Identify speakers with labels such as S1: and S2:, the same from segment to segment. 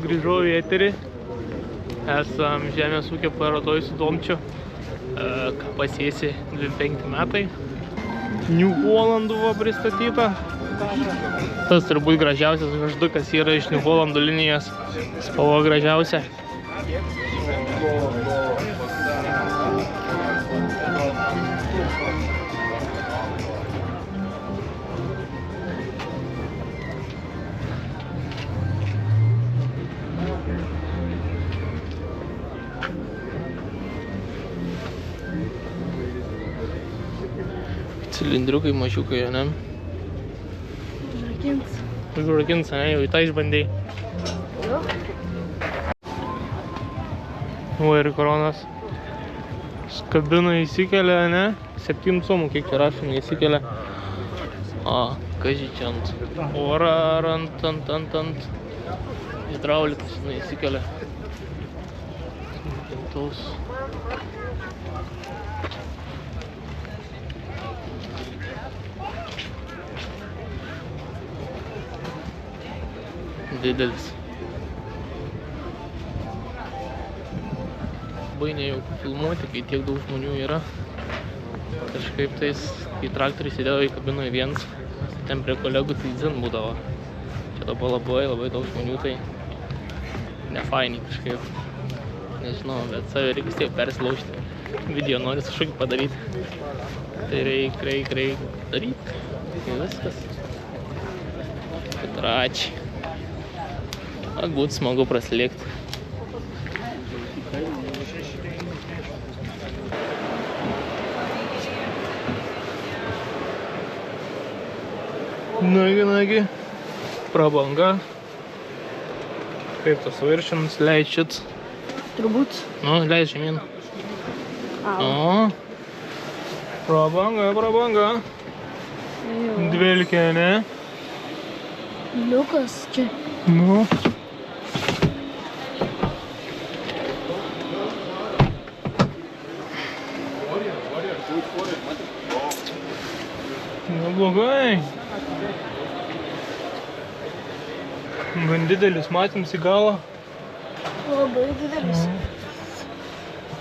S1: grįžau į eterį. Esam žemės ūkio parodoj su Domčiu. Ką pasėsi 25 metai. New Hollandų buvo pristatyta. Tas turbūt gražiausias žvaigždukas yra iš New Hollandų linijos. Spalva gražiausia. Cilindriukai mažiukai, ne? Užrakins, ne? Jau į tą išbandėjai. O ir koronas. Kabina įsikelia, ne? 7 somų, kiek čia rašome, įsikelia. Kaži čia ant orą ar ant hidraulikas, įsikelia. Tos. Didelis. Labai nejauku filmuoti, kai tiek daug žmonių yra. Kažkaip tais, kai traktoriai sėdėjo į kabinoje vienas, ten prie kolegų tai dzin būdavo. Čia dabar labai daug žmonių, tai nefainiai kažkaip. Nežinau, bet save reikia vis tiek persilaužti. Video nori kažkokį padaryti. Tai reik daryti. Tai viskas. Patračiai. Būtų smagu praslėkti. Nagi. Prabanga. Kaip tas viršins, leidžiat?
S2: Turbūt.
S1: Nu, leidž žemyn. Prabanga. Dvelkia, ne?
S2: Liukas čia.
S1: Nu. Neblogai. Gan didelis, matėm į galą.
S2: Labai didelis.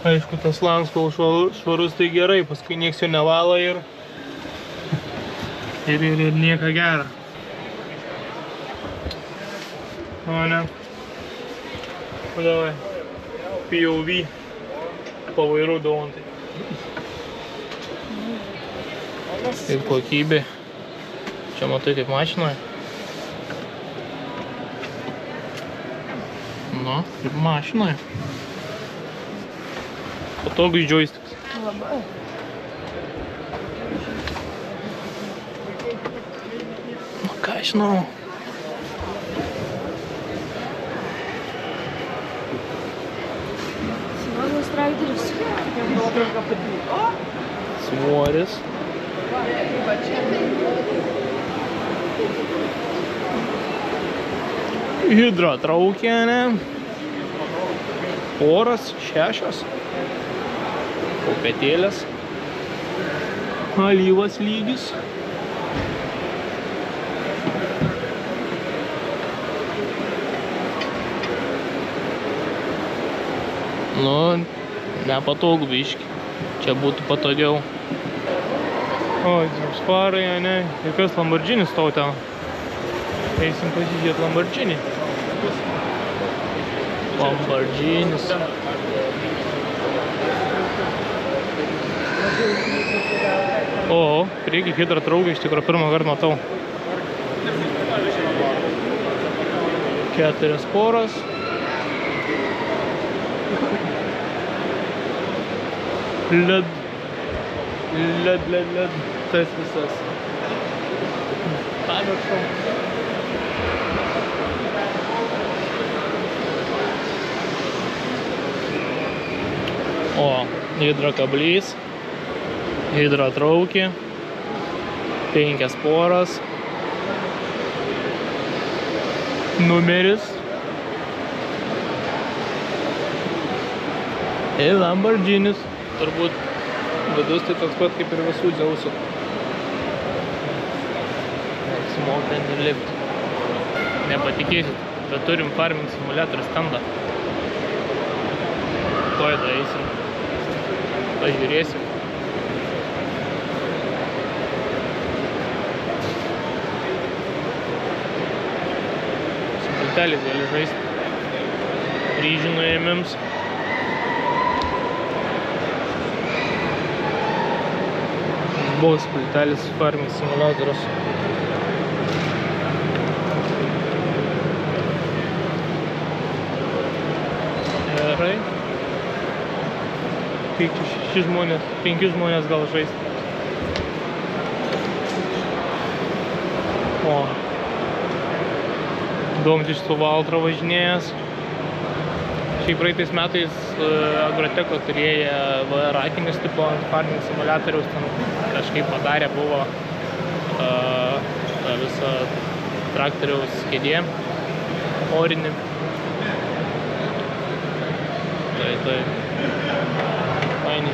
S1: Aišku, tas langas, kol švarus, tai gerai, paskui nieks jo nevalo ir nieko gera. O ne. Davai. POV. Pavairu dauntai. Kaip kokybė. Čia matai kaip mašinoje. Nu, kaip mašinoje. Patogus joysticks.
S2: Labai.
S1: Nu, ką žinau.
S2: Smagus traktorius.
S1: Svoris. Hidratraukienė. Poras 6. Kopetėlės. Alyvas lygis. Nu, nepatogu biški. Čia būtų patogiau. O, sparai, ne? Ir kas Lamborghini stau ten? Eisim pasižiūrėti Lamborghini. Lamborghinis. O, priekį hidratrauką iš tikrųjų pirmą kartą matau. 4 poras. LED. Tas visas. Pamiršau. O, hidrakablys. Hidratraukė. 5 poras. Numeris. Ir Lamborghinis. Turbūt vidus tai toks pat kaip ir visų Dzeusų. Apsimoka ten ir lipti. Nepatikėsit, Bet turim farming simulatorių standą. Tuoj tada eisim. Pažiūrėsim. Su pultelis gali žaisti. Ryžių nuėmėms. Buvo pultelis farming simulatorius. Gerai. Kiek čia 5 žmonės gal žaisti. O. Domitis su Valtra važinėjęs. Šiaip praeitais metais Agroteko turėjo VR akinius tipo ant farming simulatoriaus, ten kažkaip padarė buvo visą traktoriaus kėdė orinį. Tai faini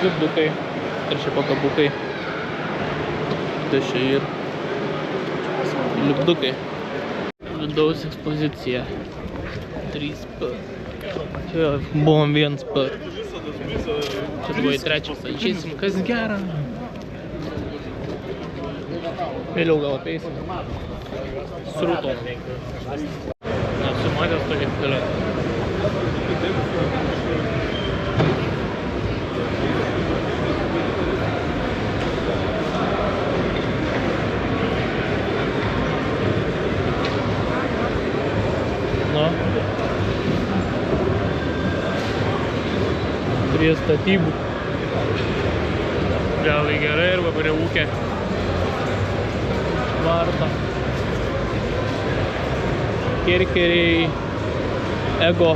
S1: lipdukai ir čia pakabukai. Tai čia ir lipdukai. Vidaus ekspozicija 3P. Čia buvom 1P. Čia buvo į 3. Išeisim, kas gera. Vėliau gal apeisim. Sruto. Nesu matęs tokį didelį. Prie statybų. Gal gerai arba prie ūkio. Varta. Kerkeriai. Ego.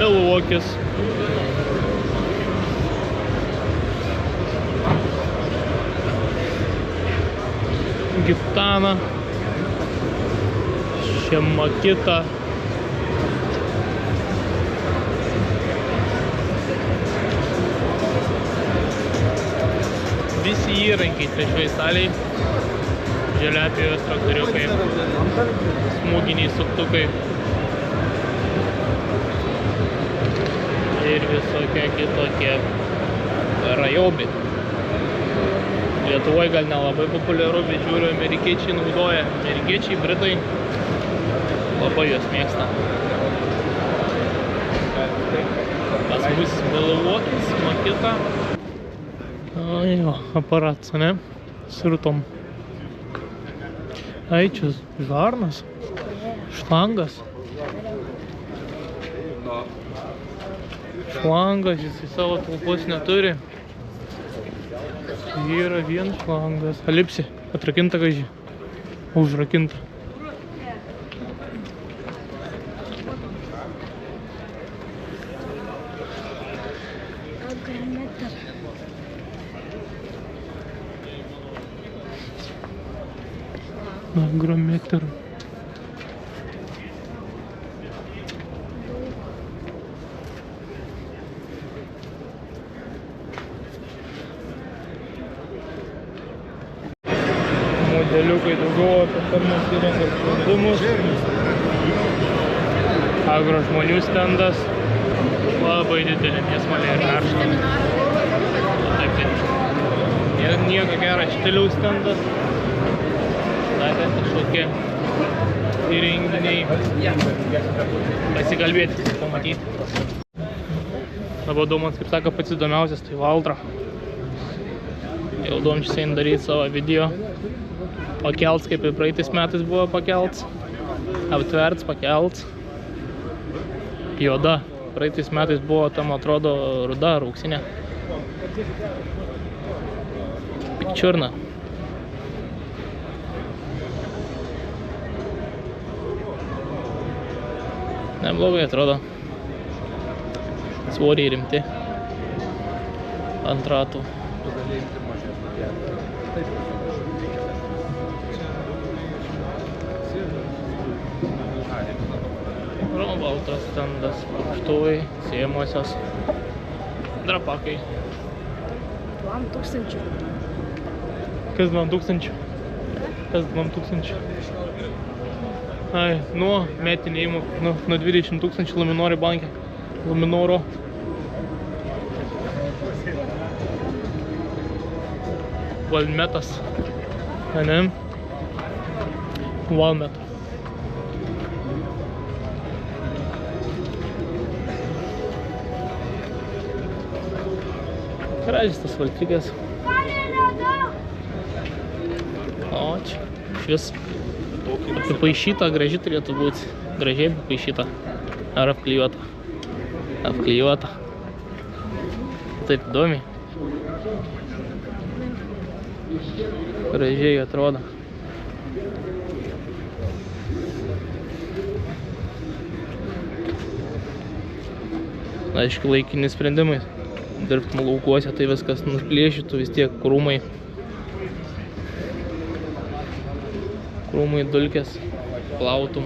S1: Milvokis. Gitana. Šemakita. Visi įrankiai trečioj salėj. Želiapijos traktoriukai, smūginiai suktukai ir visokie kitokie rajobi. Lietuvoje gal nelabai populiaru, bet žiūriu, amerikiečiai naudoja. Amerikiečiai, britai labai juos mėgsta. Pas mus Milvokis, Makita. Jo, aparatas, ne? Srutom. Ai, čia žarnas, šlangas. Šlangas, jisai savo talpos neturi. Yra vien šlangas. Alipsi, atrakinta kažį. Užrakinta. Agrometer. Modeliukai daugiau apie farmos įrangos sprendimus. Agro žmonių stendas. Labai didelė mėsmalė ir karšta. Taip, nieko gera štiliaus stendas. Dar kažkokie įrenginiai. Pasikalbėti, pamatyti. Dabar Domas, kaip sako, pats įdomiausias, tai Valtra. Jau Domčius eina daryti savo video. Pakelts, kaip ir praeitais metais buvo pakelts. Aptverts, pakelts. Juoda. Praeitais metais buvo tam, atrodo, ruda ar auksinė. Pikčiurna. Neblogai atrodo. Svoriai rimti. Ant ratų. Baltas stendas, purkštuvai, sėjamosios, drapakai.
S2: 2000.
S1: Kas 2000? Kas 2000? Ai, nuo metinio įmokų, nuo 20 000 Luminori banke. Luminoro. Valmetas. Ne? Valmet. Gražis tas valtrikas. O, čia švis apipaišyta, graži turėtų būti. Gražiai apipaišyta. Ar apklijuota? Apklijuota. Taip įdomiai. Gražiai atrodo. Aišku, laikini sprendimai. Dirbtum laukuose, tai viskas nuplėšytų, vis tiek krūmai. Krūmai, dulkės, plautum.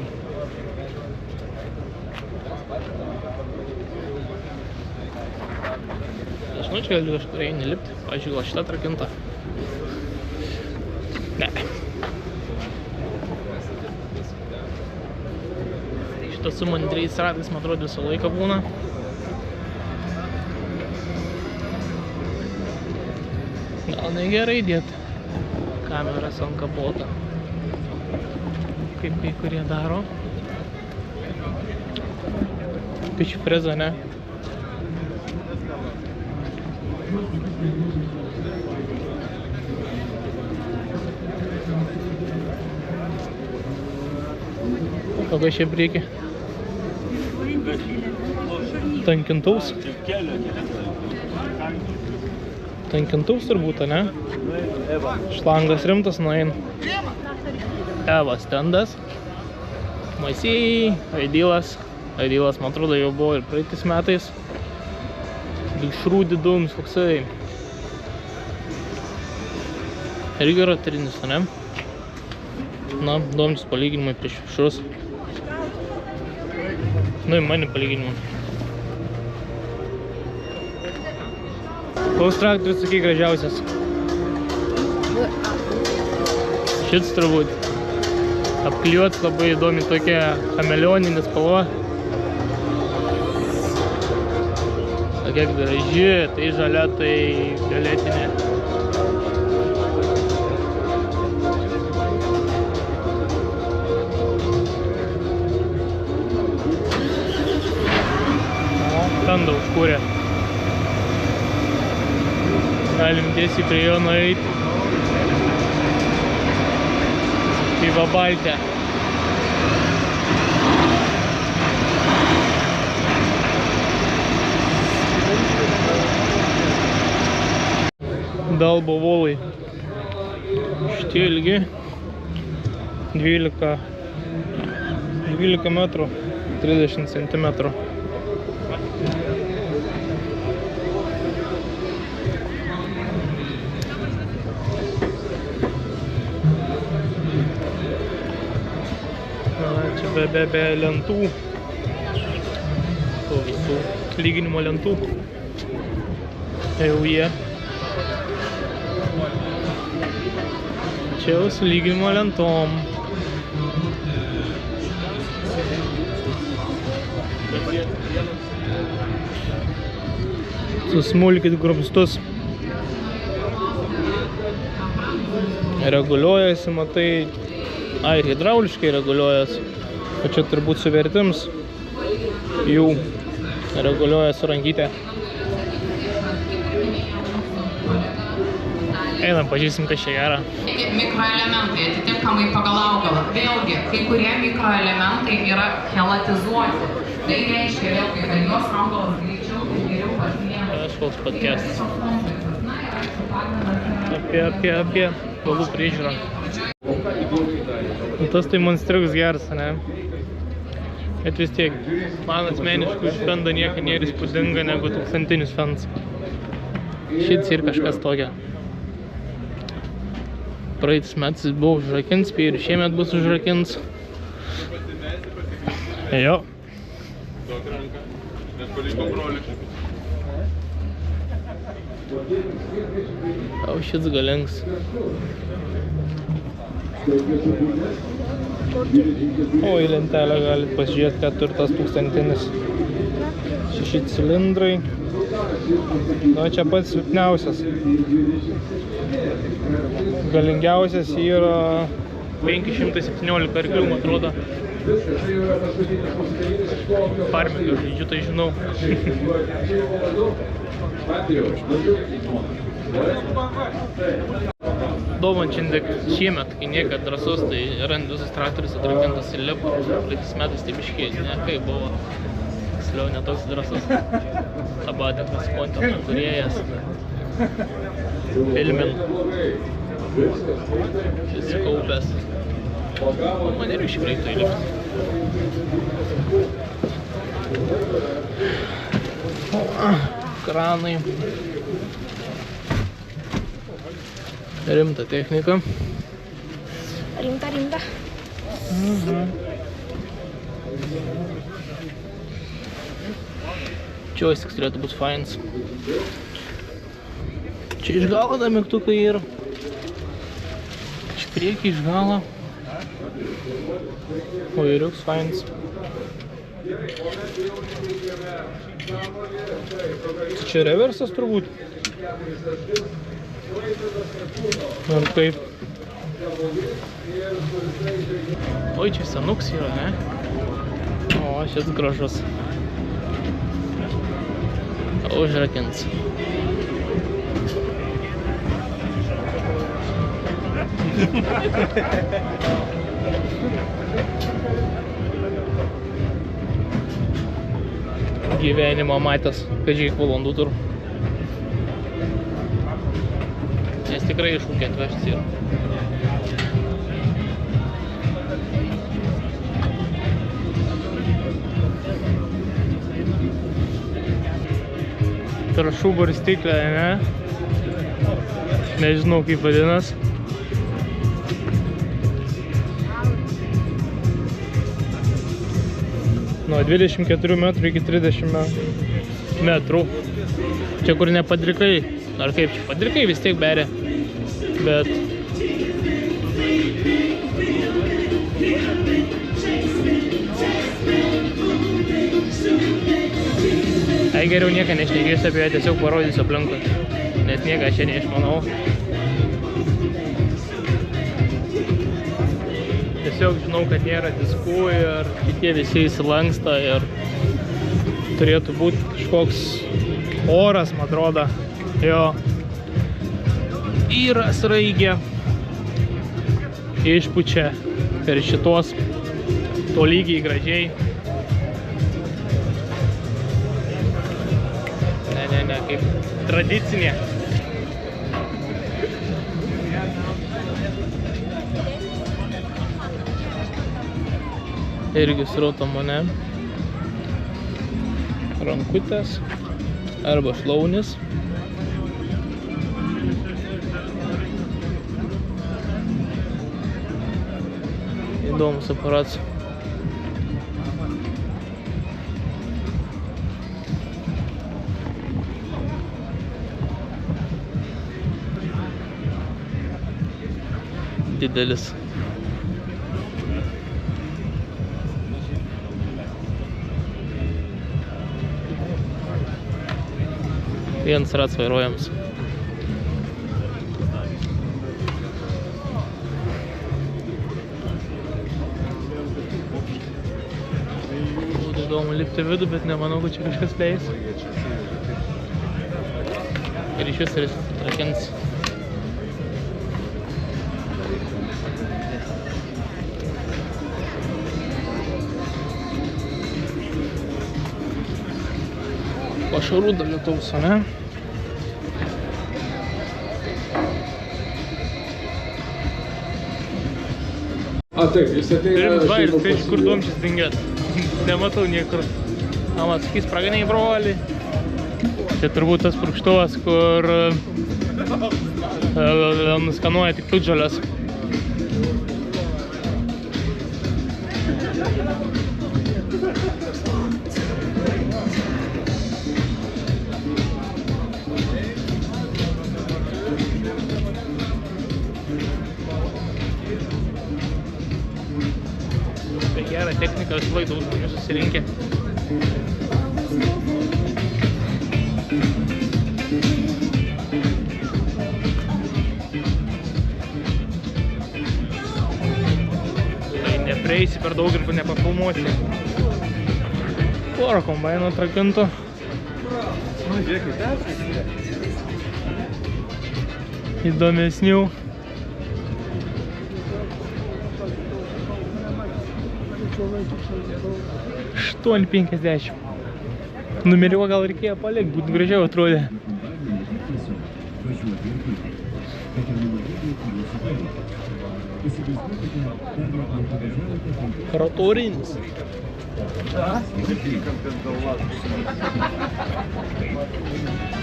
S1: Žinau, čia gali kažkur eini lipti. Pavyzdžiui, gal šitą atrakinta. Ne. Šitas su mandriais ratais, man atrodo, visą laiką būna. Gal negerai dėti kameras ant kapoto, kaip kai kurie daro. Pičių freza, ne? Kokia čia prieki? Tankintuvs? Tankintuvs turbūt, ne? Šlangas rimtas nueina. Eva stendas. Masijai, Aidylas. Aidylas, man atrodo, jau buvo ir praeitais metais. Vikšrų didums, koksai. Irgi yra trinis, ne? Na, duomenys palyginimai prieš vikšrus. Nu, į mane palyginimą. Koks traktorius, sakai, gražiausias? Šits turbūt. Apklijuots labai įdomi tokia chameleoninė spalva. Tokia graži, tai žalia, tai violetinė. Standa užkūrė. Galim tiesiai prie jo nueiti. Į Vabaltę. Dalbo volai. Šitie ilgi. 12 metrų, 30 centimetrų. Čia be lentų, tų visų lyginimo lentų, jau jie. Čia jau su lyginimo lentom. Susmulkit grumstus. Reguliuojasi, matai, hidrauliškai reguliuojasi. O čia turbūt su vertims jų reguliuoja su rankytė. Einam, pažįsim, kas čia gera.
S3: Mikroelementai atitinkamai pagal augalą. Vėlgi, kai kurie mikroelementai yra chelatizuoti. Tai reiškia vėlgi, kad jos augalas greičiau ir geriau atlieka.
S1: Kažkoks podcastas. Apie augalų priežiūrą. Tas tai monstriuks geras, ne? Bet vis tiek, man asmeniškai iš fendo nieko nėra įspūdinga negu 1000 fens. Šits ir kažkas tokia. Praeitis metais buvo užrakins, ir šiemet bus užrakins. Jo. O šits galingas.
S2: Kokį?
S1: O į lentelę galite pasižiūrėti, kad turi tas 1000-inis. 6 cilindrai. Nu, čia pats silpniausias. Galingiausias yra 517 arklių, man atrodo. Farmingą žaidžiu, tai žinau. Doman šiemet, kai niekad drąsus, tai rand visus traktorius atrakintas į lipą. Praeitais metais tai biškiai, ne, kaip buvo. Tiksliau, netoks drąsus. Abadikas, kontento turėjas. Filmin. Šis kaupęs. Man ir išreiktų įlipti. Kranai. Rimta technika.
S2: Rimta.
S1: Joysticks turėtų būti fainas. Čia iš galo da mygtukai yra. Iš priekį iš galo. O įriuks fainas. Čia reversas turbūt. Ar kaip? Oi, čia senuks yra, ne? O, šis gražus. Užrakins. Gyvenimo matęs, kažkiek valandų tur. Nes tikrai iššūkį atvežtis yra. Trąšų barstyklė, ne? Nežinau kaip vadinas. Nuo 24 metrų iki 30 metrų. Čia kur ne padrikai, ar kaip čia padrikai vis tiek beria. Bet geriau nieką nešnekėsiu apie ją, tiesiog parodysiu aplinkui, nes nieką čia neišmanau. Tiesiog žinau, kad nėra diskų ir kitie visi įsilanksta ir turėtų būti kažkoks oras, man atrodo, jo. Yra sraigė, išpučia per šitos tolygiai gražiai. Ne, kaip tradicinė. Irgi srauto mane. Rankutės arba šlaunis. Įdomus aparatas. Didelis. Vienas rats vairuojams. Būtų įdomu lipti vidų, bet nemanau, kad čia kažkas leis. Ir iš vis rakins. Pašarų dalytaus, ne?
S4: Taip, jis ateina...
S1: Turim dva ir skaičiu, kur duomšis dingęs. Nematau niekur. Amat, sakys, praginiai broliai. Čia turbūt tas purkštuvas, kur skanuoja tik piktžoles. čia visą laiką daug žmonių susirinkę. Tai neprieisi per daug ir nepafilmuosi. Porą kombaino atrakintų. Įdomesnių. 8,50. Numerį gal reikėjo palikti, būtų gražiau atrodė. Rotorinis.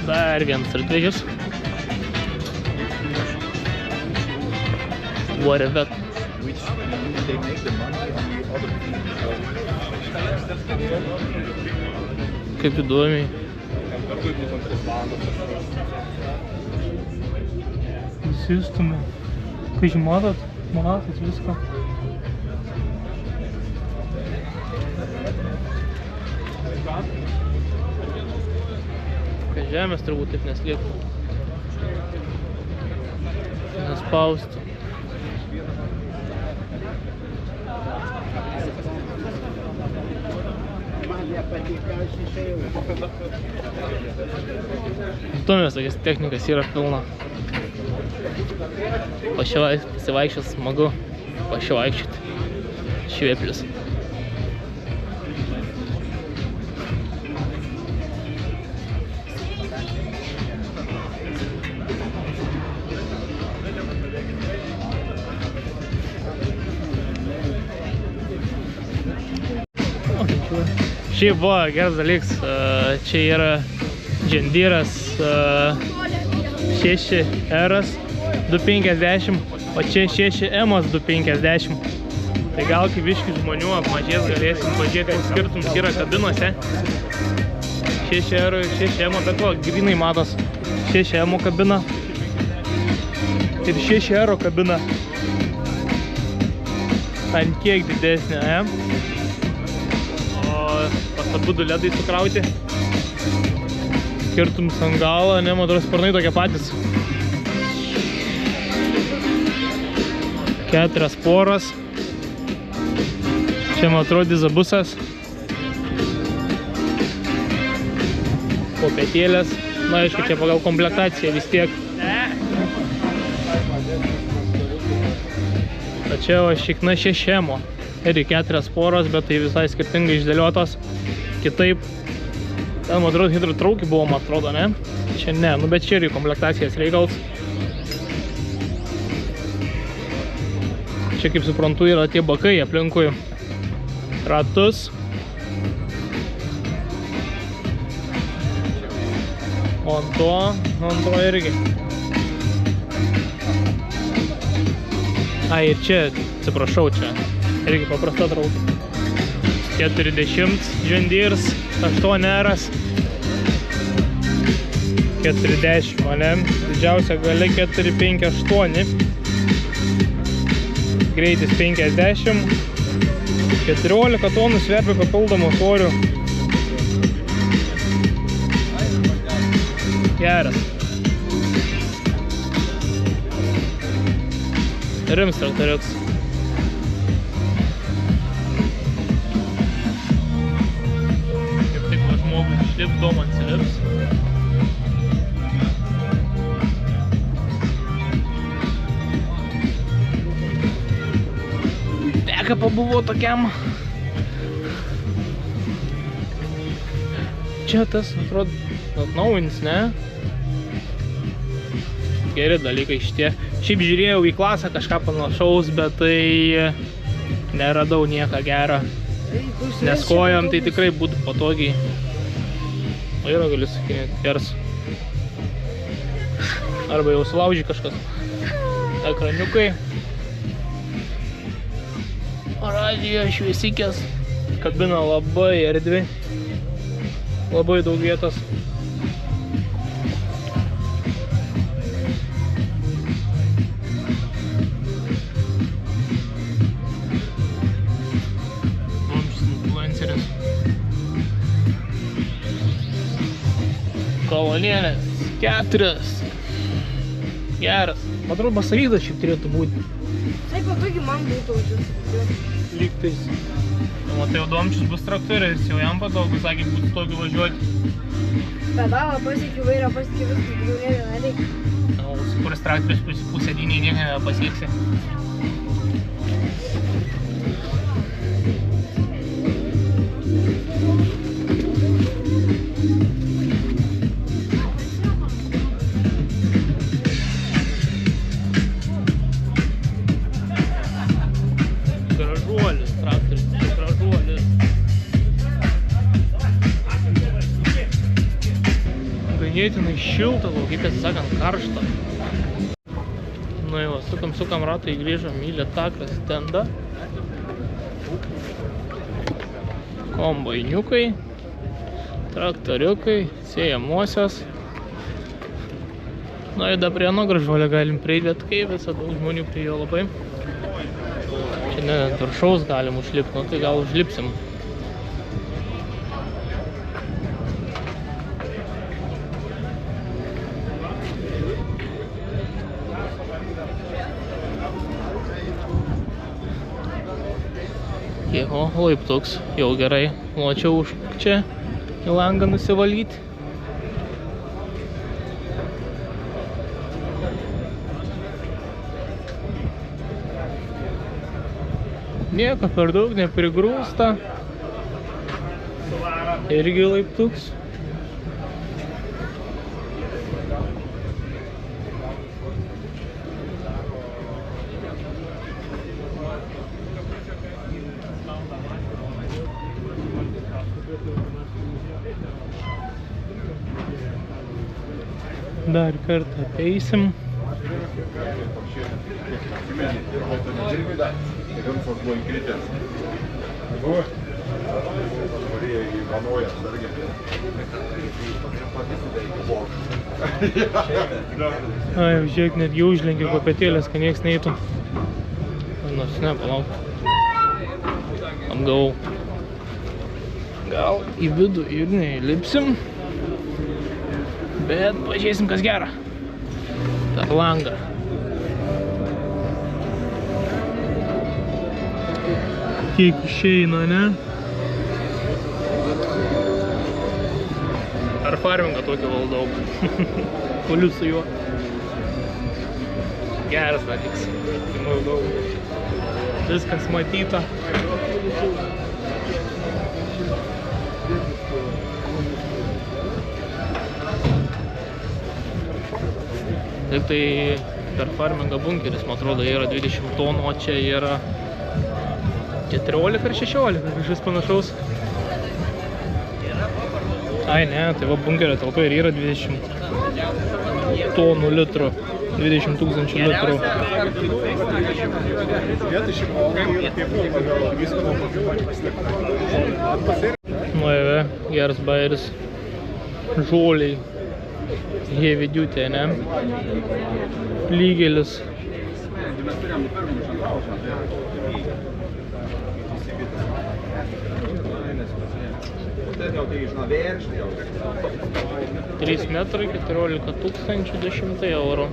S1: Dar vienas atvežęs. Varvet. Kaip įdomiai. Įsistumė. Kai matot viską. Kai žemės turbūt taip neslėptų. Nespaustų. Įdomios tokias technikas yra pilna. Pasivaikščiot smagu, pasivaikščioti. Švėplis. Šiaip buvo geras dalyks, čia yra džendyras 6R'as 250, o čia 6M'as 250. Tai gal kaip biškį žmonių apmažės galėsim pažiūrėti, koks skirtumas yra kabinose. 6R ir 6M, bet va, grinai matos 6M kabina ir 6R kabina. Ant kiek didesnė, abudu ledai sukrauti. Skirtums ant galo, ne, man atrodo, sparnai tokie patys. 4 poros. Čia, man atrodo, dizabusas. Kopėtėlės. Na, aišku, čia pagal komplektaciją vis tiek. Tačiau šikna 6M. Ir 4 poros, bet tai visai skirtingai išdėliotos. Kitaip, ten, man atrodo, hidrotraukį buvo, man atrodo, ne? Čia ne, nu bet čia ir komplektacijos reikals. Čia, kaip suprantu, yra tie bakai aplinkui ratus. O ant to irgi. Ai, ir čia, atsiprašau, čia irgi paprasta traukė. 40 John Deere's 8R'as 40, ne? Didžiausia galia 458. Greitis 50. 14 tonų sveria papildomų svorių. Geras. Rims traktoriuks. Lipdom atsilips. Beka pabuvo tokiam. Čia tas, atrodo, atnaujins, ne? Geri dalykai šitie. Šiaip žiūrėjau į klasą kažką panašaus, bet tai neradau nieką gerą. Nes kojom tai tikrai būtų patogiai. Vairo gali sakinėti, geras. Arba jau sulaužy kažkas. Ekraniukai. Radijo šviesikės. Kabina labai erdvi. Labai daug vietos. kolonėlės. 4. Geras. Man atrodo, Masavydas šiaip turėtų būti.
S2: Taip patogiai man būtų važiuoti.
S1: Lygtais. Matai, jau Domčius bus traktorius, jau jam patogu, sakė, būtų tokiu važiuoti.
S2: Pedalą pasiekiu, vairą pasiekiu, viską jau nereikia.
S1: O kuris traktorius pusėdiniai nieko nepasieksi. Gražuolis traktorius, gražuolis. Ganėtinai šilta, kaip tiesą sakant, karšta. Nu jau, sukam ratą į grįžom į Lėtaklio stendą. Kombainiukai, traktoriukai, sėjamosios. Nu ir dar prie ano gražuolio galim prieiti, bet kaip visada daug žmonių prie jo labai. Čia net viršaus galim užlipti, nu tai gal užlipsim. O, laiptuks, jau gerai, ločiau už čia į langą nusivalyti. Nieko per daug neprigrūsta. Irgi laiptuks. Dar kartą apeisim. Ai, jau žiūrėk, netgi užlenkiu kopėtėlės, kad nieks neįtų. Nors ne, palauk. Apgavau. Gal į vidų ir neįlipsim. Bet pažiūrėsim, kas gera. Per langą. Kiek išeina, ne? Ar farmingą tokį valdau. Kuliu su juo. Geras dalyks. Viskas matyta. Tik tai per farmingą bunkeris, man atrodo, yra 20 tonų, o čia yra 14 ar 16, kažkas panašaus. Ai ne, tai va bunkerio talpa ir yra 20 tonų litrų, 20 tūkstančių litrų. Nuėvė, geras bairis, žoliai. Hevidiutė, ne? Lygelis. Trys metrai, 14 tūkstančių 100 eurų.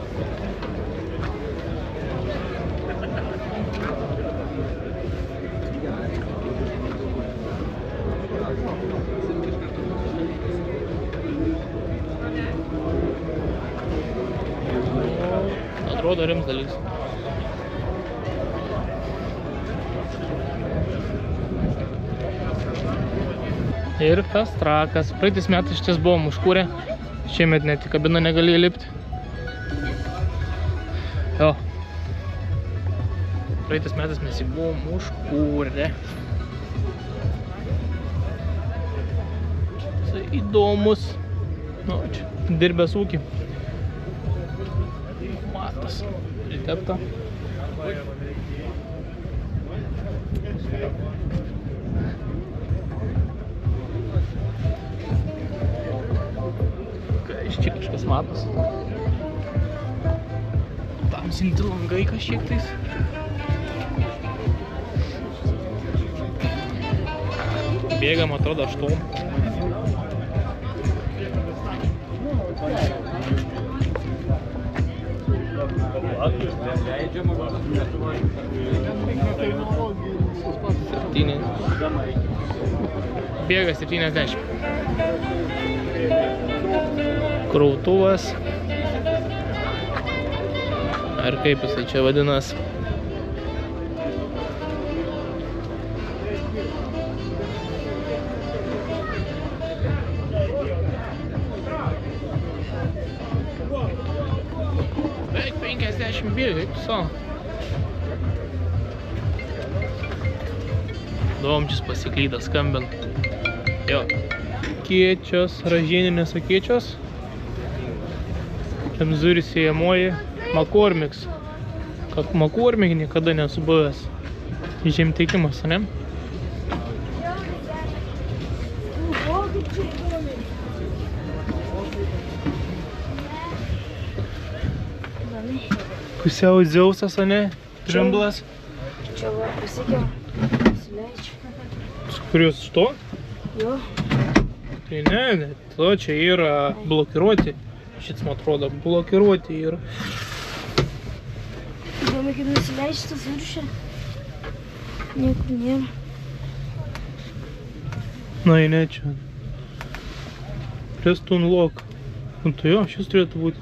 S1: Atrodo rimtas dalykas. Ir festrakas. Praeitais metais šitas buvom užkūrę. Šiemet net į kabiną negalėjo lipti. Jo. Praeitais metais mes jį buvom užkūrę. Tai įdomus. Nu, čia dirbęs ūkį. Matas. Pritepta. Iš čia kažkas matos. Tamsinti langai kažkiek tais. Bėgam, atrodo, 8. Bėga 70. Krautuvas. Ar kaip jisai čia vadinas? Beveik 50 bėga, kaip so. Domčis pasiklydas skambint. Jo. Kiečios, ražieninės akiečios. Temzuri siejamoji. Makormiks. Как Макормик niekada nesu buvęs. Žemtiekimas, ne? Pusiau Dzeusas, ne? Džamblas.
S2: Čia va, pasikiau. Pasileidžiu.
S1: Kurios iš to?
S2: Jo.
S1: Tai ne, to čia yra blokiruoti. Šits, man atrodo, blokiruoti yra.
S2: Įdomu, kaip nusileidžiu tas viršė. Niekur nėra.
S1: Na, ne, čia. Prestun lock. Nu, tai jo, šis turėtų būti.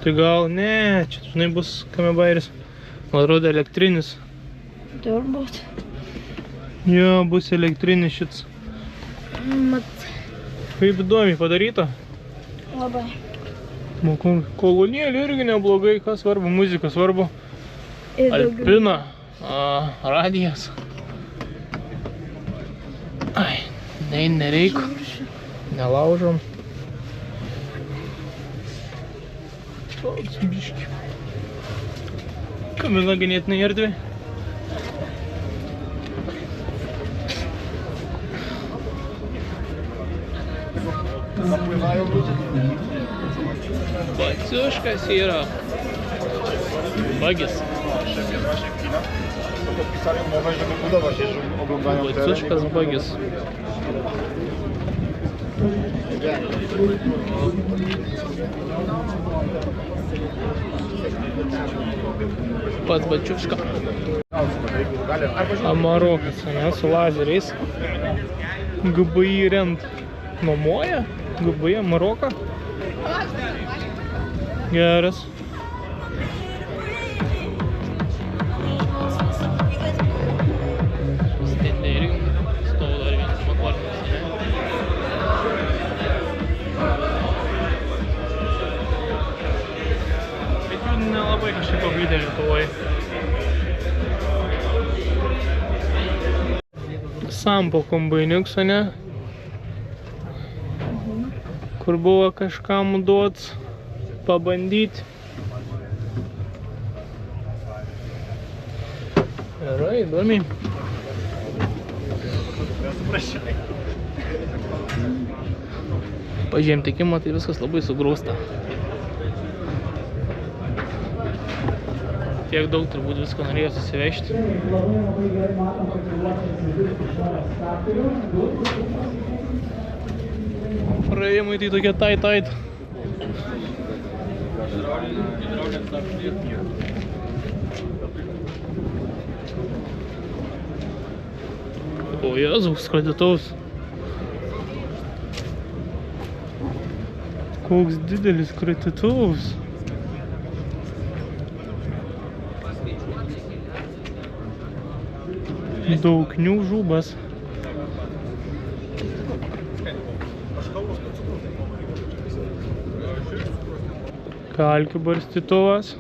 S1: Tai gal, ne, čia, žinai, bus kamebairis. Man atrodo, elektrinis.
S2: Turbūt.
S1: Jo, bus elektrinis šits.
S2: Mat.
S1: Kaip įdomiai padaryta.
S2: Labai.
S1: Kolonėlė irgi neblogai, kas svarbu, muzika svarbu. Alpina, radijas. Ai, nereik. Nelaužom. Toks biški. Kamina ganėtinai erdvė. Baciuškas yra. Bagis. Baciuškas bagis. Pats bačiuška. Amarokas, ne, su lazeriais. GBI rent nuomoja. GBI Amaroką. Geras. Stende irgi stovo dar vienas Makormikas, ne? Bet jų nelabai kažkaip pavyzdė Lietuvoje. Sampo kombainiuks, ne? Kur buvo kažkam duots pabandyti. Yra įdomiai. Pažemtikimo tai viskas labai sugrūsta. Tiek daug turbūt visko norėjo susivežti. Praėjimai tai tokie tait. O Jėzus, skraidytuvas. Koks didelis skraidytuvas. Daugnių žubas. Kalkių barstytuvas.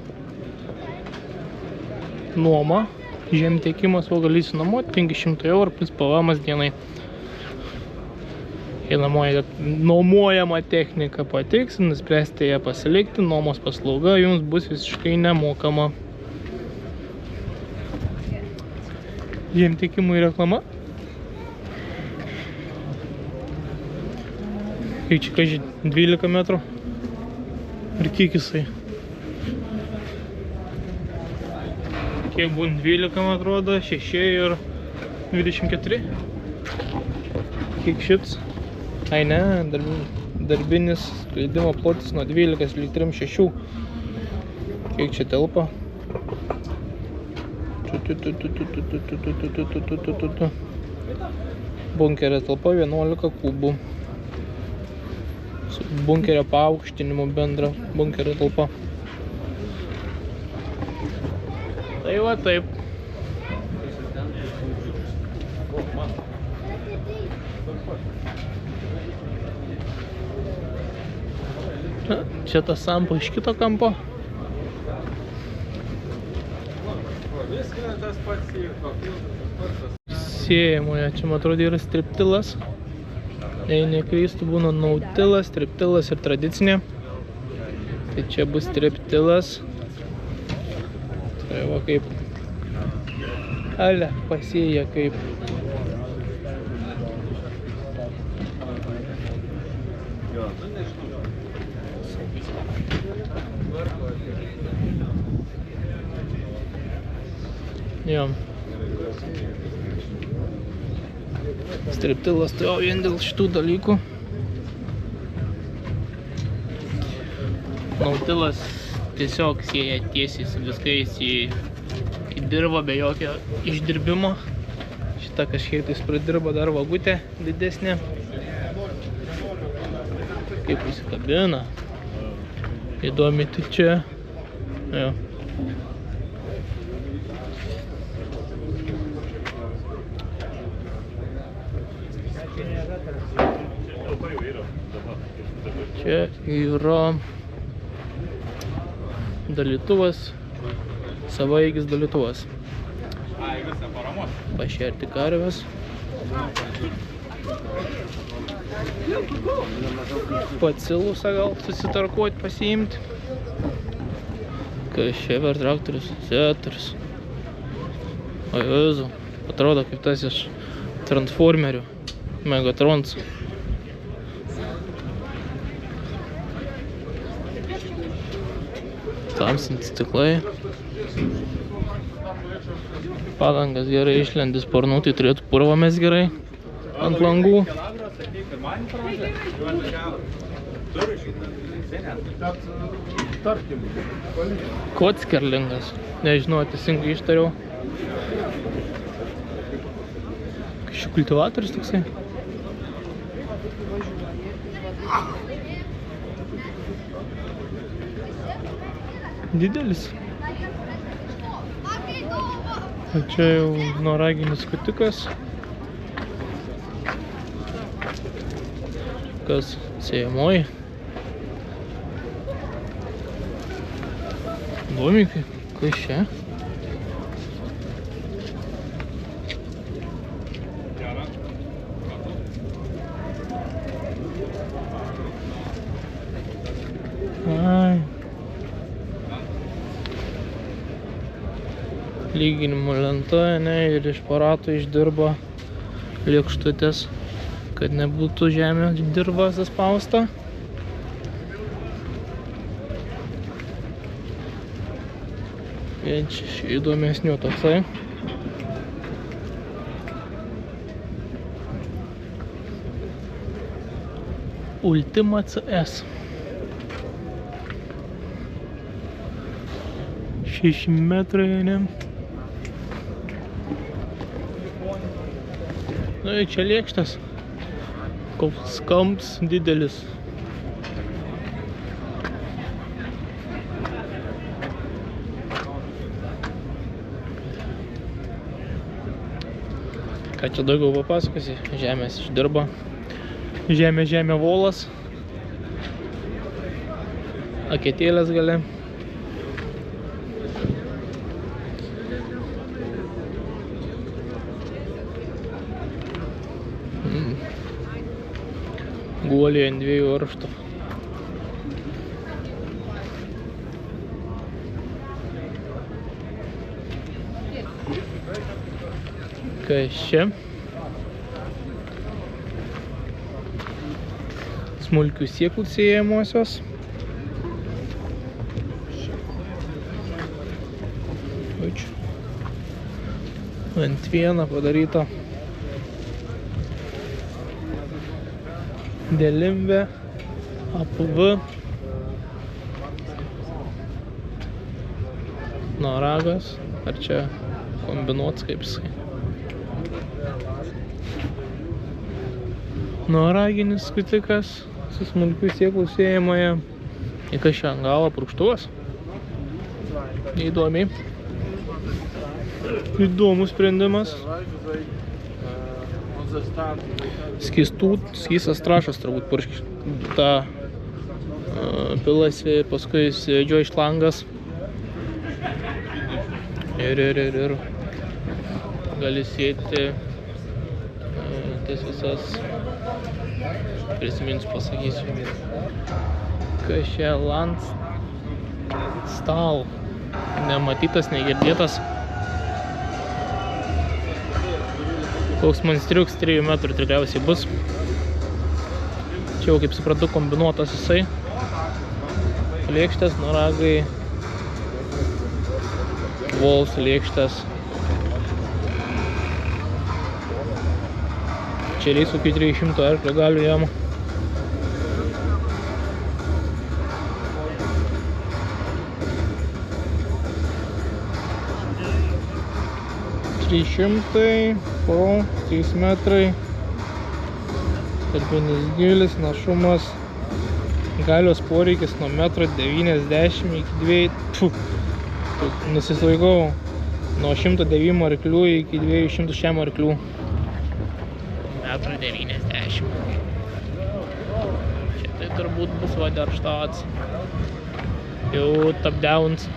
S1: Nuoma. Žemtiekimas, o gali išsinuomoti 500 eurų plus PVM dienai. Nuomojama technika patiks, nuspręsite ją pasilikti, nuomos paslauga jums bus visiškai nemokama. Žemtiekimui reklama. Kiek čia, kažkai, 12 metrų. Ir kiek jisai? Kiek būn 12 man atrodo, 6 ir 24. Kiek šits? Ai ne, darbinis skleidimo plotis nuo 12 lig 36. Kiek čia telpa? Bunkerio talpa 11 kubų. Su bunkerio paaukštinimu bendra bunkerio talpa. Tai va taip. Čia tas sampo iš kito kampo. Siejamoje, čia man atrodo yra striptilas. Jei neklystu, būna nautilas, striptilas ir tradicinė. Tai čia bus striptilas. Tai va kaip ale pasėja kaip. Jo. Striptilas tai jau vien dėl šitų dalykų. Nautilas tiesiog sieja tiesiai su viskais į dirvą be jokio išdirbimo. Šitą kažkiek tais pradirba dar vagutė didesnė. Kaip įsikabina. Įdomi tai čia. Jo. Čia yra dalytuvas, savaeigis dalytuvas. Pašerti karves. Pacilusą gal susitarkuoti, pasiimti. Kas čia per traktorius? Setorius. O Jėzu, atrodo kaip tas iš Transformerių. Megatrons. Tamsinti stiklai. Padangas gerai išlendi sparnų, tai turėtų purvą mes gerai ant langų. Kockerlingas. Nežinau, teisingai ištariau. Kažkaip kultivatorius toksai. Didelis. O čia jau noraginis skutikas. Kas sėjamoji. Domikai, kas čia? Ai. Lyginimo lenta, ne, ir iš aparato išdirba lėkštutės, kad nebūtų žemė dirba suspausta. Vien iš įdomesnių toksai. Ultima CS. 6 metrai, ne? Nu, čia lėkštas. Koks kamps didelis. Ką čia daugiau papasakosi? Žemės išdirba. Žemė volas. Aketėlės gale. Guoliai ant 2 varžtų. Kas čia? Smulkių sėklų sėjamosios. Ant vieną padaryta. Delimbė, APV, noragas, ar čia kombinuotas kaip jisai. Nuoraginis skutikas su smulkiu sėklų sėjamoje. Įkas čia ant galo purkštuvas. Įdomiai. Įdomus sprendimas. Skystas trąšas turbūt purškis. Ta pilasi, paskui sėdžio iš langas. Ir gali sėti tas visas, prisiminsiu, pasakysiu. Kas čia Landstal, nematytas, negirdėtas. Koks monstriuks 3 metrų tikriausiai bus. Čia jau, kaip suprantu, kombinuotas jisai. Lėkštės, noragai, Wolf lėkštės. Čia reis kokių 300 arklio galių jam. Po 3 metrai, tarpinis gylis, našumas, galios poreikis nuo 1,90 m iki 2, nusislaikau, nuo 109 arklių iki 200 arklių. 1,90 m. Čia tai turbūt bus Vaderštats. Jau top downs.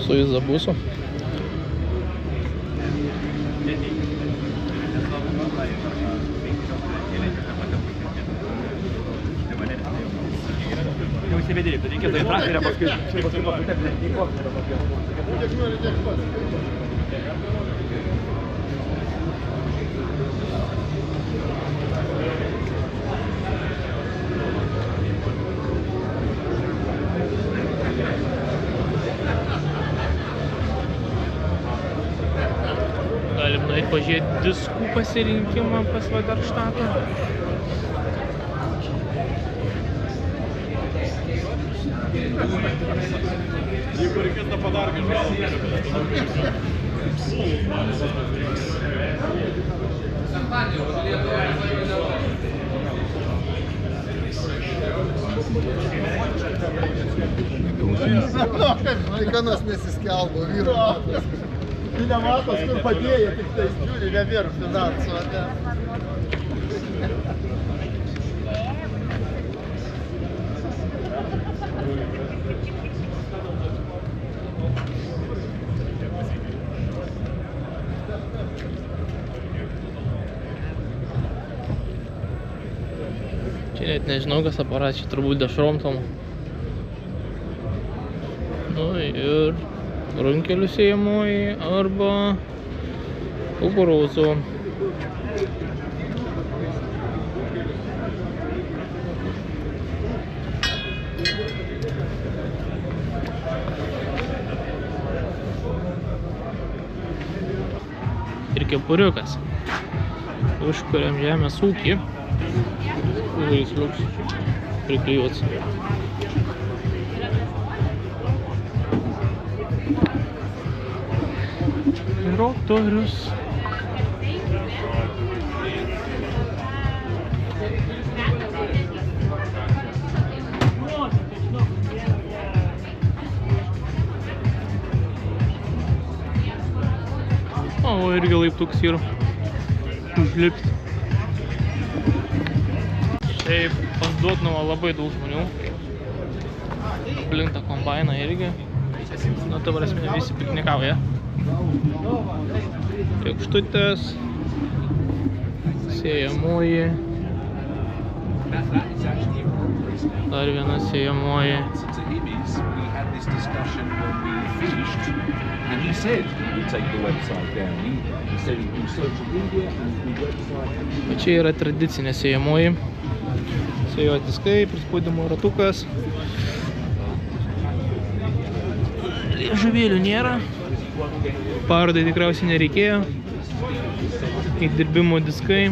S1: Su Izabusu.
S5: Jau įsivedėjai, tai reikėtų į traktorę paskui
S1: Galim nueit pažiūrėti diskų pasirinkimą pas Vaderštatą.
S5: Jeigu reikės tą padargą
S6: Vaikanas nesiskelbo, vyro matos. Tu nematos, kur padėjo, tik tai žiūri, nebėra finansų, ane?
S1: Čia net nežinau, kas aparat, čia turbūt dešromtom. Nu ir runkelių sėjamoji arba kukurūzų. Ir kepuriukas. Užkuriam žemės ūkį. Kuris liuks priklijuots. Traktorius. O, irgi laiptuks yra užlipti. Šiaip parduodama labai daug žmonių. Aplink tą kombainą irgi. Nu, ta prasme, visi piknikauja. Lėkštutės, sėjamoji, dar viena sėjamoji. O čia yra tradicinė sėjamoji. Sėjo diskai, prispaudimo ratukas. Liežuvėlių nėra. Parodai tikriausiai nereikėjo. Įdirbimo diskai.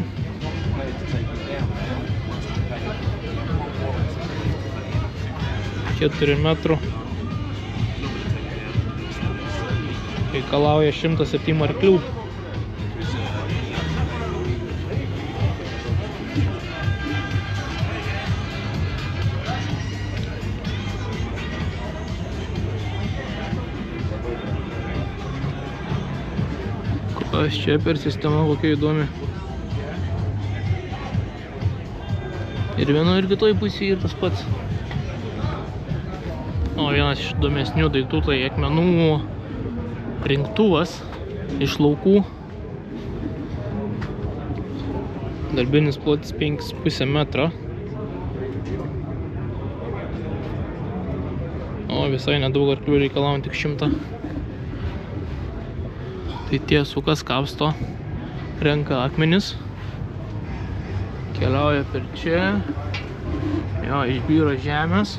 S1: Keturių metrų reikalauja 107 arklių. Kas čia per sistema kokia įdomi. Ir vienoje ir kitoje pusėje ir tas pats. O vienas iš įdomesnių daiktų tai akmenų rinktuvas iš laukų. Darbinis plotis 5,5 metro. O visai nedaug arklių reikalaujant tik 100. Tai tie sukas kapsto, renka akmenis, keliauja per čia, jo, išbyra žemės,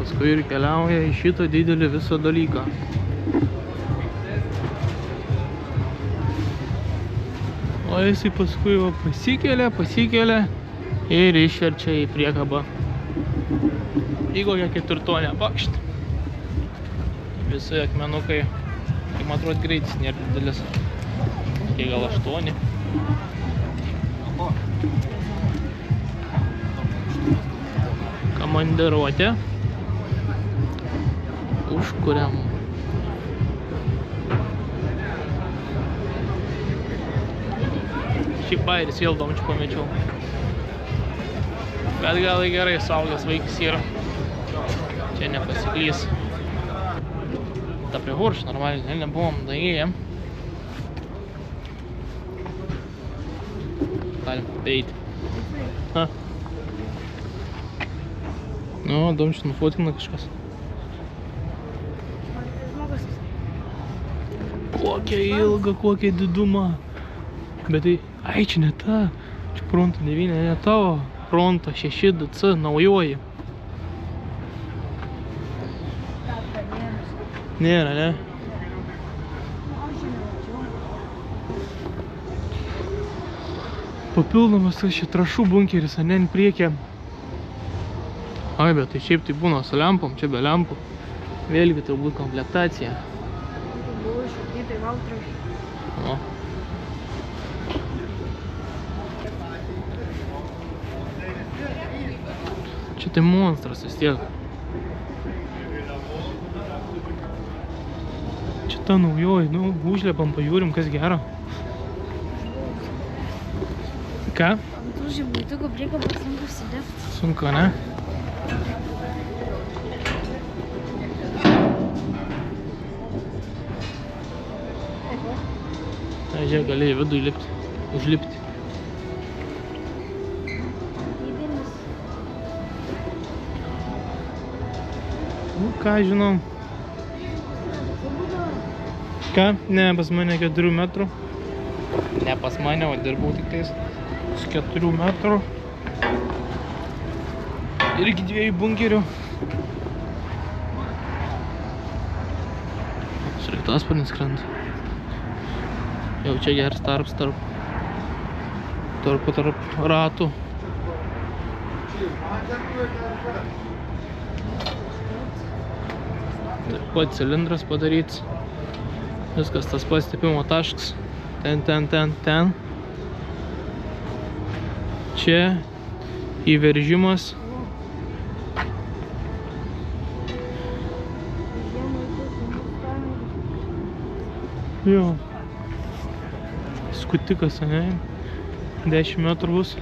S1: paskui ir keliauja į šitą didelį visą dalyką. O jisai paskui pasikelia ir išverčia į priekabą. Į kokią 4-tonę pakštą. Visi akmenukai, kaip man atrodo, greitis nėra didelis. Kiek gal 8. Komandiruotė. Užkuriam. Šiaip bairis vėl domčių pamečiau. Bet gal gerai, saulės vaikis yra. Čia nepasiklys. Да пригорш нормально, не будем даем. Ставим бейт. Ну, домчик нафоткал kažkas. Kokia ilga, kokia diduma. Bet tai, ai, čia ne ta. Čia Fronto 9, ne tavo. Fronto 6DC, naujoji. Nėra, ne? Papildomas čia trąšų bunkeris, ane, priekė. Ai, bet tai šiaip tai būna su lempom, čia be lempų. Vėlgi turbūt komplektacija.
S2: Buvo išugdyta gal trąšų.
S1: O. Čia tai monstras vis tiek. Ta naujoji, nu, užliepam, pažiūrim, kas gero. Ką?
S2: Ant tų žibaitukų priekabą sunku užsidegti.
S1: Sunku, ne? Na, žiūrėk, gali į vidų įlipti, užlipti.
S2: Didelis.
S1: Nu, ką žinom. Ką? Ne, pas mane 4 metrų. Ne pas mane, o dirbau tik tais su 4 metrų. Ir iki 2 bunkerių. Sraigtasparnis skrenda. Jau čia geras tarps tarp ratų. Taip pat cilindras padaryts. Viskas tas pats tepimo taškas. Ten. Čia įveržimas. Jo. Skutikas, ne? 10 metrų bus.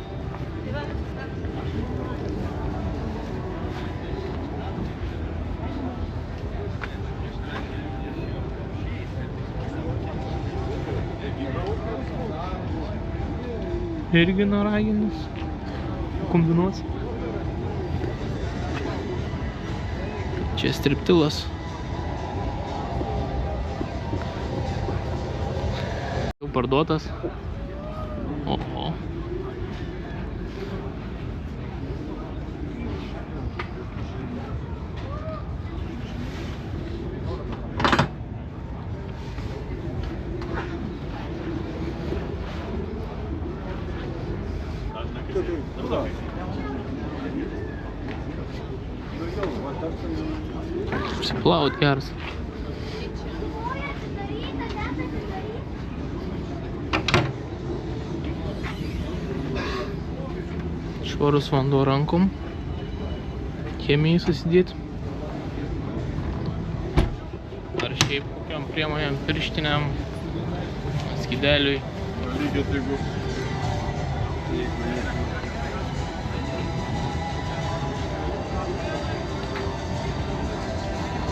S1: Irgi naraginis. Kombinuos. Čia striptilas. Jau parduotas. Oho. Apsiplaut geras. Švarus vanduo rankom. Chemijai susidėti. Ar šiaip kokiam priemonėm, pirštiniam, skydeliui.
S6: Lygiai taip.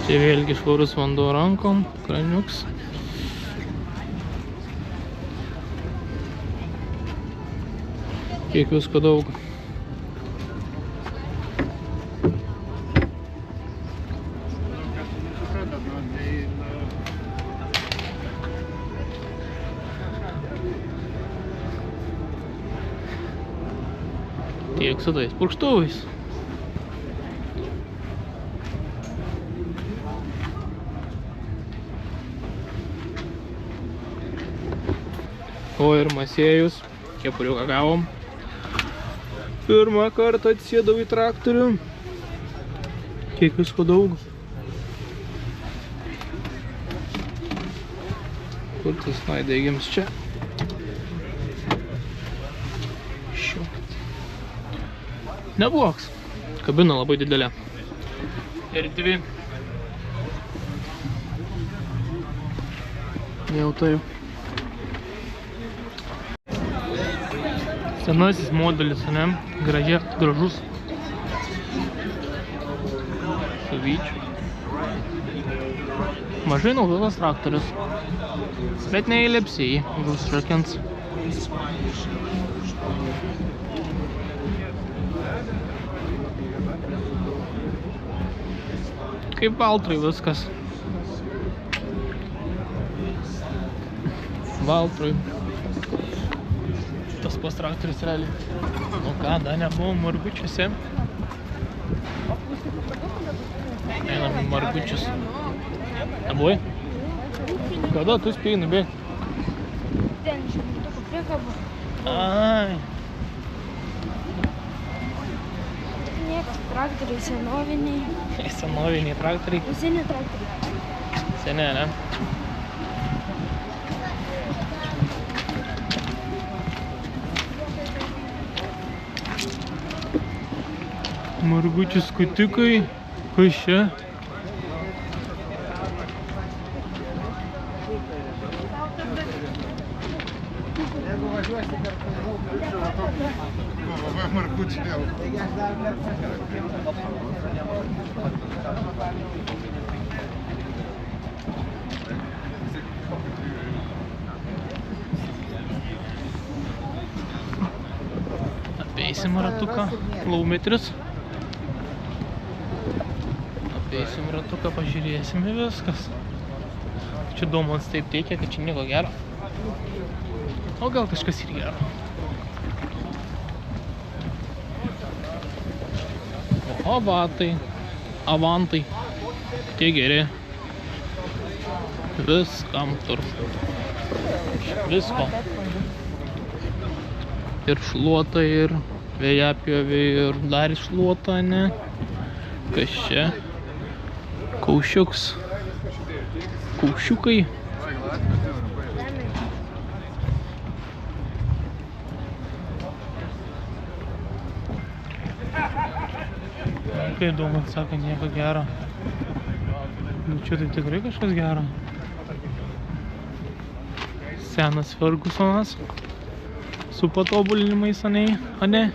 S1: Čia vėlgi švarus vanduo rankom, kraniuks. Kiek visko daug. Tiek su tais purkštuvais. O ir Masiejus, kepuriuką gavom. Pirmą kartą atsėdau į traktorių. Kiek visko daug. Kur tas naidėgiams čia? Šiuo. Neblogs. Kabina labai didelė. Ir dvi. Jau taip. Senasis modelis, ne? Gražus. Su vyčiu. Mažai naudotas traktorius. Bet neįlipsi jį, jeigu šrakins. Kaip Valtrai viskas. Valtrai. Tas pas traktorius realiai. O ką, dar nebuvom Margučiuose. Einam į Margučius. Nebuvai? Kada tu spėjai nubėgti?
S2: Ten žemėtukų priekabų.
S1: Ai.
S2: Niekas, traktoriai senoviniai.
S1: Senoviniai traktoriai.
S2: Seni traktoriai.
S1: Seni, ne? Margučių skutikai. Kas čia?
S6: Markučiai vėl.
S1: Apeisim ratuką, laumetris. Apeisim ratuką, pažiūrėsim ir viskas. Čia Domans taip teikia, kad čia nieko gero. O gal kažkas ir gero. O avatai, avantai, tie geri. Viskam tur. Visko. Ir šluota, ir vėjapjovė, ir dar šluota, ne? Kas čia? Kaušiuks. Kaušiukai. Kaip Domas sako, nieko gero. Nu čia tai tikrai kažkas gero. Senas Fergusonas. Su patobulinimais, ane?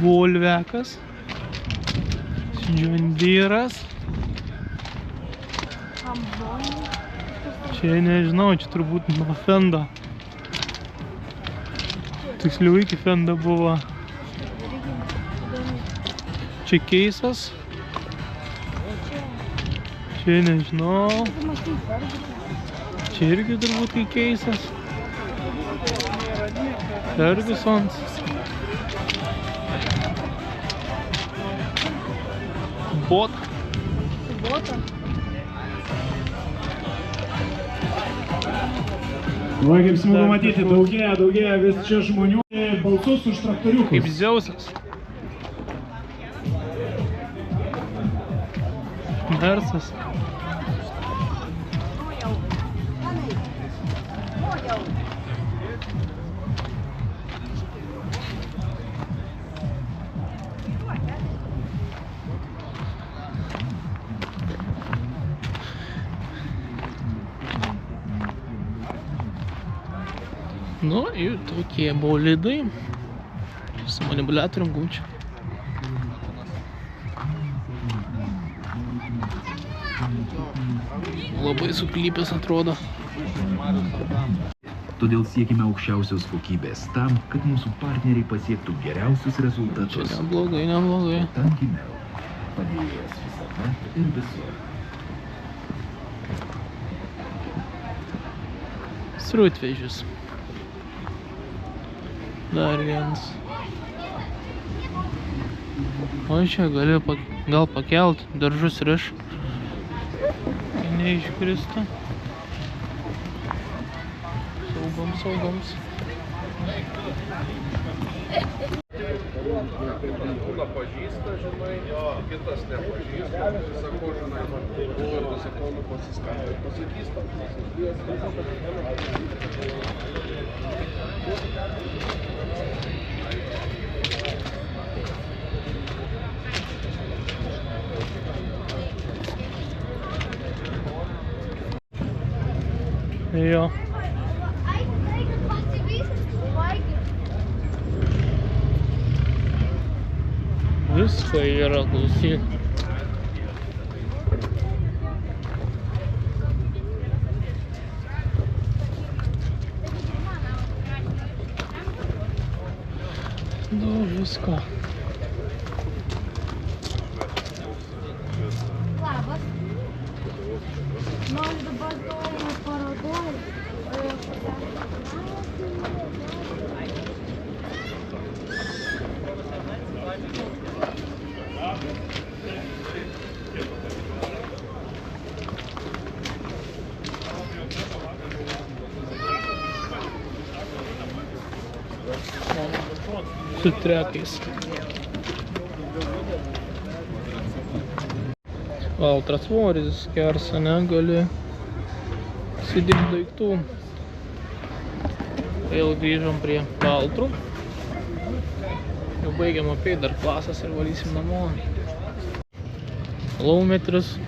S1: Volvekas. John Deere'as. Čia nežinau, čia turbūt nuo Fendo. Tiksliau iki Fendo buvo. Čia keisas. Čia nežinau. Čia irgi turbūt kai keisas. Fergusons. Bot.
S5: Va, kaip smagu matyti, daugėja vis čia žmonių balsus už traktoriukus.
S1: Kaip Zeusas. Mersas. Nu ir tokie bolidai su manipuliatorium gaučia. Labai suklypęs atrodo.
S7: Todėl siekime aukščiausios kokybės tam, kad mūsų partneriai pasiektų geriausius rezultatus.
S1: Čia neblogai, neblogai.
S7: Tankimėl. Padėjęs visada ir visur.
S1: Srautvežis. Dar vienas. O čia gali gal pakelt, daržus riš. Tai neiškristų. Saugams.
S4: Būna pažįsta, žinai, kitas nepažįsta, sakau, žinai, buvo ir sakau, pasiskambė, pasakys,
S1: Jo. Visko yra, klausyk. Daug visko.
S2: Labas. Nors dabar galime parodoj.
S1: Su trekais. Ultrasvoris, skersa negali sudėti daiktų. Vėl grįžom prie paltrų. Jau baigiam apeit dar klasas ir valysim namo. Laumetris,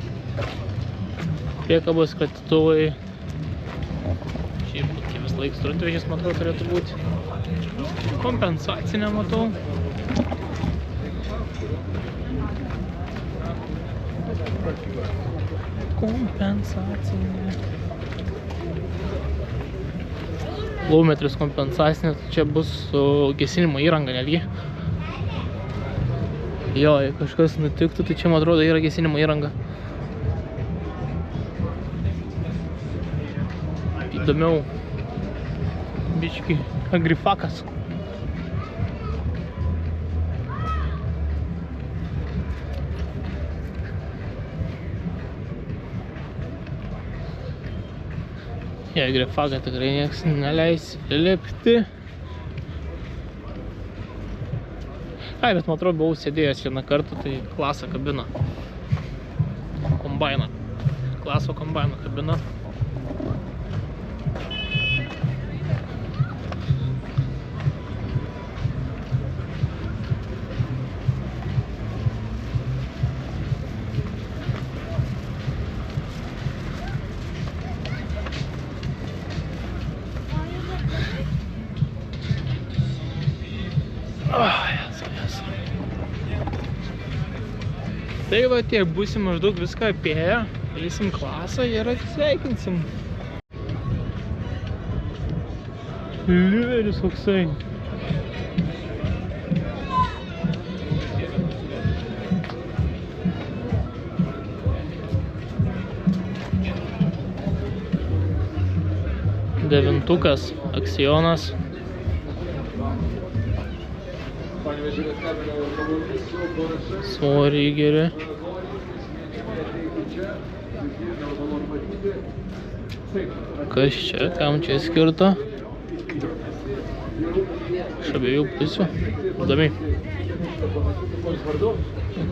S1: priekabos kratytuvai. Šiaip tokie vis laik srautvežis, man atrodo, turėtų būti. Kompensacinę matau. Kompensacinė. Laumetris kompensacinė, čia bus su gesinimo įranga netgi. Jo, jei kažkas nutiktų, tai čia, man atrodo, yra gesinimo įranga. Įdomiau. Biški agrifakas. Į agrifaką tikrai nieks neleis lipti. Ai, bet man atrodo, buvau sėdėjęs vieną kartą, tai klaso kabina. Kombainą. Klaso kombaino kabina. Tai va tiek, būsim maždaug viską apėję, eisim klasą ir atsisveikinsim. Liveris koksai. Devintukas, Aksionas. Svoriai geri. Kas čia, kam čia skirta? Iš abiejų pusių. Įdomiai.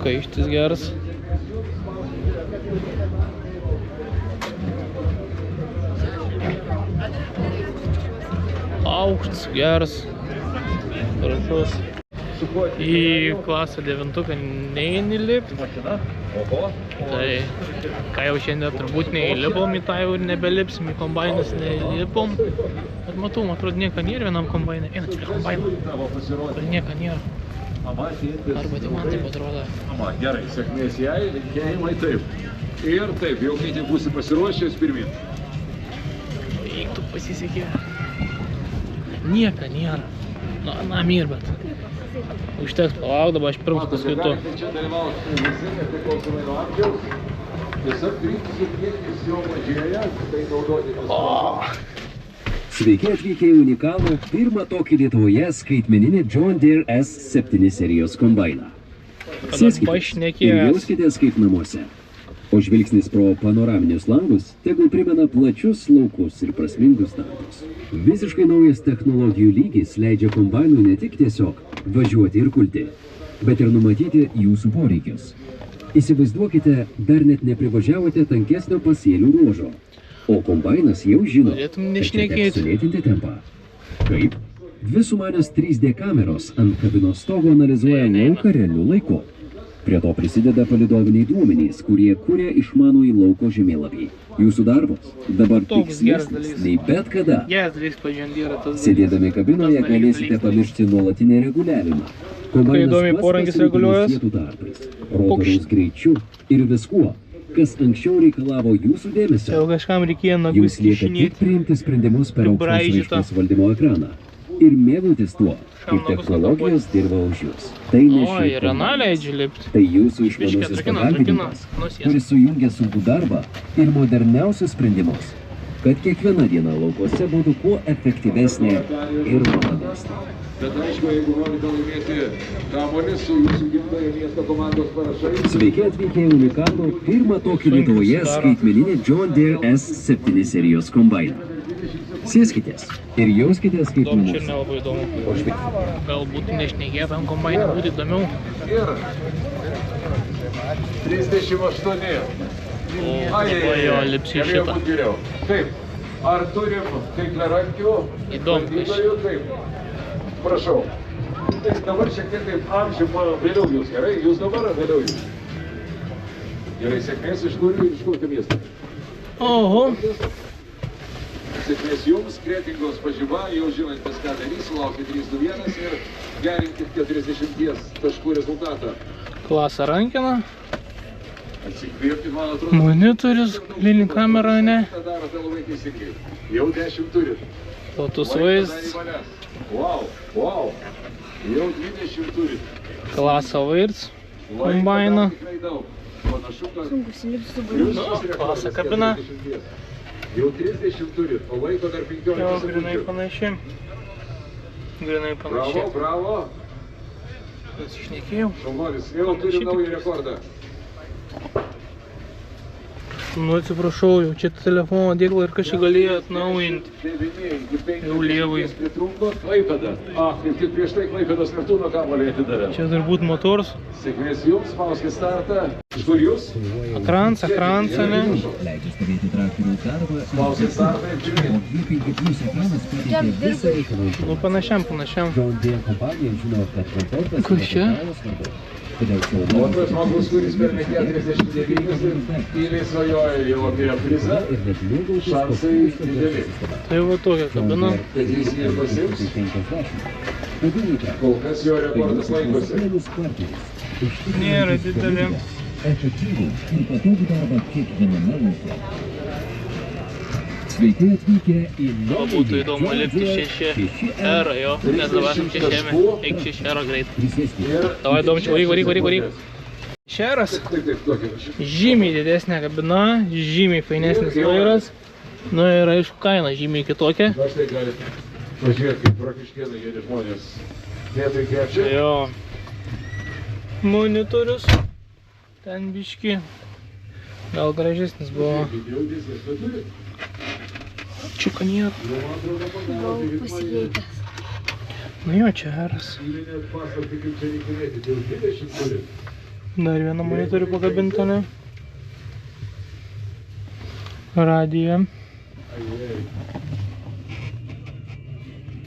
S1: Kaištis geras. Aukštas, geras, gražus. Į klasę 9 neini lipt. Tai ką jau šiandien turbūt neįlipom į tą jau ir nebelipsim, į kombainus neįlipom. Bet matau, atrodo, nieko nėra vienam kombainui. Einat prie kombaino, kur nieko nėra. Arba tik man taip atrodo.
S8: Gerai, sėkmės jai, linkėjimai taip. Ir taip, jau kai tik būsi pasiruošęs pirmin.
S1: Eik tu pasisekė. Nieko nėra. Na, mir, bet. Užteks palauk, dabar aš pirmas paskui tu.
S8: Čia dalyvauti visi, nepriklausomai nuo amžiaus. Tiesiog kryptis ir kiekis jau mažėja, tai naudoti.
S9: Sveiki atvykę į unikalų pirmą tokį Lietuvoje skaitmeninį John Deere S7 serijos kombainą. Sėskitės ir jauskitės kaip namuose. O žvilgsnis pro panoraminius langus tegul primena plačius laukus ir prasmingus darbus. Visiškai naujas technologijų lygis leidžia kombainui ne tik tiesiog važiuoti ir kulti, bet ir numatyti jūsų poreikius. Įsivaizduokite, dar net neprivažiavote tankesnio pasėlių ruožo, o kombainas jau žino, kad čia teks sulėtinti tempą. Kaip? Dvi sumanios 3D kameros ant kabinos stogo analizuoja lauką realiu laiku. Prie to prisideda palydoviniai duomenys, kurie kuria išmanųjį lauko žemėlapį. Jūsų darbas dabar tikslesnis nei bet kada. Sėdėdami kabinoje galėsite pamiršti nuolatinį reguliavimą. Kombainas pats pasirūpina vietų darbais, rotoriaus greičiu ir viskuo, kas anksčiau reikalavo jūsų dėmesio. Jums lieka tik priimti sprendimus per aukštos raiškos valdymo ekraną ir mėgautis tuo, kaip technologijos dirba už jūs. Tai ne šiaip kombinas. Tai jūsų išmanusis pagalbininkas, kuris sujungia sunkų darbą ir moderniausius sprendimus, kad kiekviena diena laukose būtų kuo efektyvesnė ir malonesnė.
S8: Bet aišku, jeigu norite laimėti kamuolį su jūsų gimtojo miesto komandos parašais.
S9: Sveiki atvykę į unikalų pirmą tokį Lietuvoje skaitmeninį John Deere S7 serijos kombainą. Sėskitės ir jauskitės kaip namuose.
S1: Čia nelabai įdomu. Galbūt nešnekėtam kombainą būtų įdomiau.
S8: Ir 38.
S1: Jo, lipsi į šitą.
S8: Geriau. Taip, ar turim kaitliarankių?
S1: Įdomu.
S8: Taip. Prašau. Taip, dabar šiek tiek taip amžių vėliau jūs, gerai? Jūs dabar ar vėliau jūs? Gerai, sėkmės iš kur miestą.
S1: Oho.
S8: Sėkmės jums, Kretingos pažyma, jau žinantis ką darys, sulaukit 3-2-1 ir gerinkit 40 taškų rezultatą.
S1: Klasą rankina.
S8: Atsikvėpkit, man atrodo.
S1: Monitorius, galinį kamerą, ne?
S8: Tą darote labai teisingai. Jau 10 turit.
S1: Platus vaizdas.
S8: Wow. Jau 20 turit.
S1: Klasą vaizdas. Kombainą.
S2: Sunku silipti su baigti.
S1: Klasą kabina.
S8: Jau 30 turit, o laiko dar 15
S1: Jo, grinai panašiai.
S8: Bravo.
S1: Pasišnekėjau.
S8: Šaunuolis, jau turim naują rekordą.
S1: Nu, atsiprašau, jau čia telefono dėklą ir kažkai galėjo atnaujinti. Jau lievai.
S8: Klaipėda. Kaip tik prieš tai Klaipėdos Neptūno kamuolį atidavė.
S1: Čia turbūt motors.
S8: Sėkmės jums, spauskit startą. Iš kur jūs?
S1: Akransą, ne?
S9: Leidžiu stebėti traktorių darbą.
S8: Spauskit startą ir žiūrėkit.
S9: O vykai kaip jūs ekranas pateikia visą reikalą.
S1: Nu, panašiam.
S9: John Deere kompanija žino, kad komfortas
S1: Kur čia?
S9: svarbu. Todėl
S8: O tas žmogus, kuris per 49 ir tyliai svajoja jau apie prizą, šansai dideli.
S1: Tai va tokia kabina.
S8: Tai jis jį ir pasiims. Kol kas jo rekordas laikosi.
S1: Nėra didelė.
S9: Efektyvų ir patogų darbą kiekviename lauke. Sveiki atvykę į
S1: Gal būtų įdomu lipti 6R, jo, nes dabar esam 6M, eik 6R greit. Davai, domčiau, varyk. 6R'as, žymiai didesnė kabina, žymiai fainesnis vairas, nu ir aišku kaina žymiai kitokia.
S8: Na štai galite pažiūrėti, kaip Rokiškėnai geri žmonės vietoj krepšio.
S1: Jo, monitorius, ten biški, gal gražesnis buvo. Čiuka nėra.
S2: Gal pasikeitęs.
S1: Nu jo, čia R'as. Dar vieną monitorių pakabintą, ne? Radiją.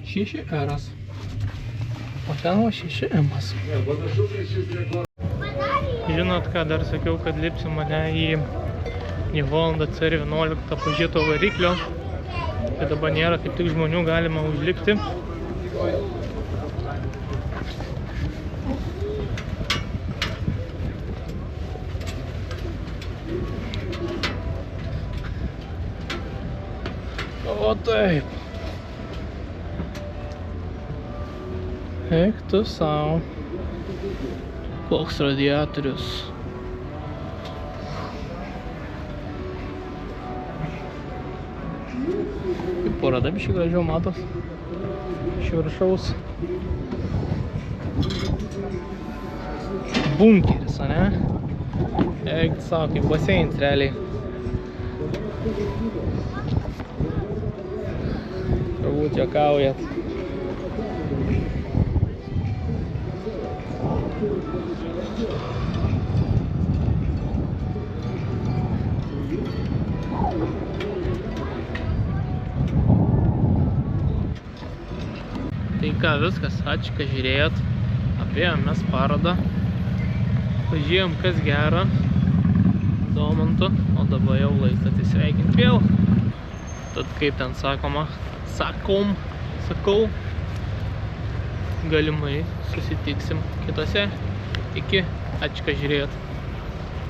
S1: 6 o ten va 6 Žinot ką, dar sakiau, kad lipsiu mane į Honda CR11 pažėto variklio. Tai dabar nėra kaip tik žmonių, galima užlipti. O taip. Eik tu sau. Koks radiatorius. Kaip porada biškai gražiau matos. Iš viršaus. Bunkeris, ane? Eik tu sau, kaip baseinis realiai. Turbūt juokaujat. Tai ką, viskas, ačiū, kad žiūrėjot. Apėjom mes parodą. Pažiūrėjom, kas gera Domantu, o dabar jau laikas atsisveikinti vėl. Tad kaip ten sakoma, sakau, galimai susitiksim kitose. Iki, ačiū, kad žiūrėjot.